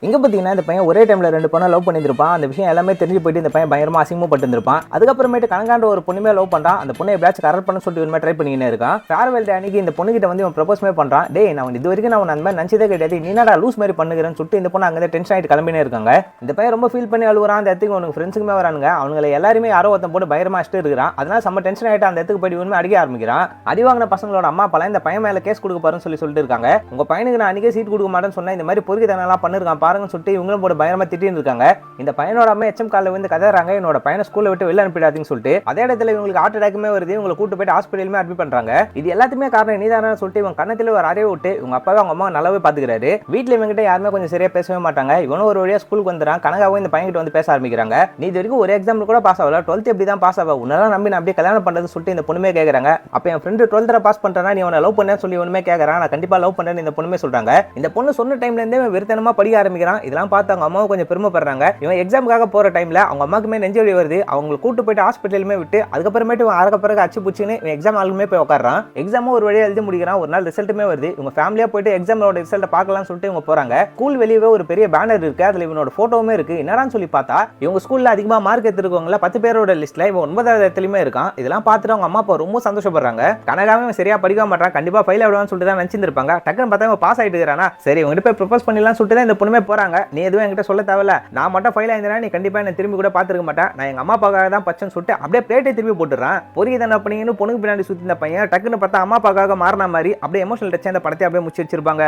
இங்க பாத்தீங்கன்னா இந்த பையன் ஒரே டைம்ல 2 பொண்ணை லவ் பண்ணிருப்பான். அந்த விஷயம் எல்லாமே தெரிஞ்சு போயிட்டு இந்த பையன் பயங்கரமா அசிங்கப்பட்டு இருந்திருப்பான். அதுக்கப்புறமேட்டு கனகாண்ட ஒரு பொண்ணுமே லவ் பண்றான். அந்த பொண்ணை எப்படியாச்சும் கரெக்ட் பண்ண சொல்லிட்டு இவன் ட்ரை பண்ணிக்கினே இருக்கான். ஃபேர்வெல் டே அன்னைக்கு இந்த பொண்ணு கிட்ட வந்து இவன் ப்ரொபோஸ்மே பண்றான். டேய் நான் இது வரைக்கும் நான் அந்த மாதிரி நினைச்சதே கிடையாது, நீ என்னடா லூஸ் மாதிரி பண்ணுகிறேன்னு சொல்லிட்டு இந்த பொண்ணு அங்கே டென்ஷன் ஆகிட்டு கிளம்பினே இருக்காங்க. இந்த பையன் ரொம்ப ஃபீல் பண்ணி அழுகுறான். அந்த இடத்துக்கு அவனுக்கு ஃப்ரெண்ட்ஸுக்குமே வரானுங்க. அவங்களை எல்லாருமே யாரோ ஒருத்தன் போட்டு பயங்கரமா அடிச்சுட்டு இருக்கிறான். அதனால செம்ம டென்ஷன் ஆகிட்டு அந்த இடத்துக்கு போய் இவனுமே அடிக்க ஆரம்பிக்கிறான். அடி வாங்கின பசங்களோட அம்மா அப்பாலாம் இந்த பையன் மேல கேஸ் கொடுக்க பாருன்னு சொல்லிட்டு இருக்காங்க. உங்க பையனுக்கு நான் அன்னைக்கே சீட் கொடுக்க மாட்டேன்னு சொன்னா இந்த மாதிரி பொறுக்கித்தனெல்லாம் பண்ணிருக்கான் பாருங்கன்னு சொல்லிட்டு இவங்களும் போட்டு பயங்கரமா திட்டின்னு இருக்காங்க. இந்த பையனோட அம்மா எச்எம் காலில் வந்து கதறாங்க, என்னோட பையனை ஸ்கூல்ல விட்டு வெளில அனுப்பிடாதீங்கன்னு சொல்லிட்டு. அதே இடத்துல இவங்களுக்கு ஹார்ட் அட்டாக்குமே வருது. இவங்களை கூட்டு போயிட்டு ஹாஸ்பிட்டலுமே அட்மிட் பண்றாங்க. இது எல்லாத்துமே காரணம் நீதானு சொல்லிட்டு இவங்க கண்ணத்துல ஒரு அறைய விட்டு இவங்க அப்பாவே அவங்க அம்மா நல்லாவே பாத்துக்கிறாரு. வீட்டுல இவங்கிட்ட யாருமே கொஞ்சம் சரியா பேசவே மாட்டாங்க. இவனும் ஒரு வழியா ஸ்கூலுக்கு வந்துறான். கனகாவும் இந்த பையன் கிட்ட வந்து பேச ஆரம்பிக்கிறாங்க. நீ இது வரைக்கும் ஒரு எக்ஸாம்ல கூட பாஸ் ஆகல, 12th எப்படி தான் பாஸ் ஆக, உன்னெல்லாம் நம்பி நான் அப்படியே கல்யாணம் பண்றதுன்னு சொல்லிட்டு இந்த பொண்ணுமே கேக்குறாங்க. அப்ப என் ஃப்ரெண்டு 12th பாஸ் பண்றானா நீ அவனை லவ் பண்ணேன்னு சொல்லி இவனுமே கேக்குறான். நான் கண்டிப்பா லவ் பண்றேன்னு இந்த பொண்ணுமே சொல்றாங்க. இந்த பொண்ணு சொன்ன டைம்ல இருந்தே வெறுத்தனமா படிக்க ஆரம்பிக்கிறான். இதெல்லாம் பார்த்து அவங்க அம்மாவும் கொஞ்சம் பெருமைப்படுறாங்க. இவன் எக்ஸாமுக்காக போற டைம்ல அவங்க அம்மாக்குமே நெஞ்சொலி வருது. அவங்க கூட்டு போயிட்டு ஹாஸ்பிட்டலுமே விட்டு அதுக்கப்புறமேட்டு அரக்க பிறகு அச்சு புச்சுன்னு எக்ஸாம் ஆளுமே போய் உட்காரான். எக்ஸாமும் ஒரு வழியா எழுதி முடிக்கிறான். ஒரு நாள் ரிசல்ட்டுமே வருது. இவங்க ஃபேமிலியா போயிட்டு எக்ஸாமோட ரிசல்ட்டை பார்க்கலாம்னு சொல்லிட்டு இவங்க போறாங்க. ஸ்கூல் வெளியவே ஒரு பெரிய பேனர் இருக்கு. அதுல இவனோட போட்டோவுமே இருக்கு. என்னடான்னு சொல்லி பார்த்தா இவங்க ஸ்கூல்ல அதிகமா மார்க் எடுத்துருக்கவங்கள 10 பேரோட லிஸ்ட்ல இவன் 9வது இடத்துலயுமே இருக்கான். இதெல்லாம் பார்த்துட்டு அவங்க அம்மா அப்பா ரொம்ப சந்தோஷப்படுறாங்க. கனகாவே சரியா படிக்க மாட்டான், கண்டிப்பா ஃபெயில் ஆயிடுவான்னு சொல்லிட்டு தான் நினைச்சிருப்பாங்க. டக்குன்னு பார்த்தா இவன் பாஸ் ஆயிட்டு இருக்கானா, சரி இவங்க போய் ப்ரொபோஸ் பண்ணலாம் சொல்லிட்டு தான் இந்த பொண்ணுமே போறாங்க. நீ எதுவும் என்கிட்ட சொல்ல தேவையில்ல, நான் மட்டும் ஃபெயில் ஆயிருந்தா நீ கண்டிப்பா என்ன திரும்பி கூட பார்த்துருக்க மாட்டேன், நான் எங்க அம்மா அப்பாக்காக தான் பச்சைன்னு சொல்லிட்டு அப்படியே பிளேட்டை திரும்பி போட்டுறான். பொறிய தானே பண்ணீங்கன்னு பொண்ணுக்கு பின்னாடி சுத்தி இந்த பையன் டக்குன்னு பார்த்தா அம்மா அப்பாக்காக மாறின மாதிரி அப்படியே எமோஷனல் டச் அந்த படத்தை அப்படியே முடிச்சு வச்சிருப்பாங்க.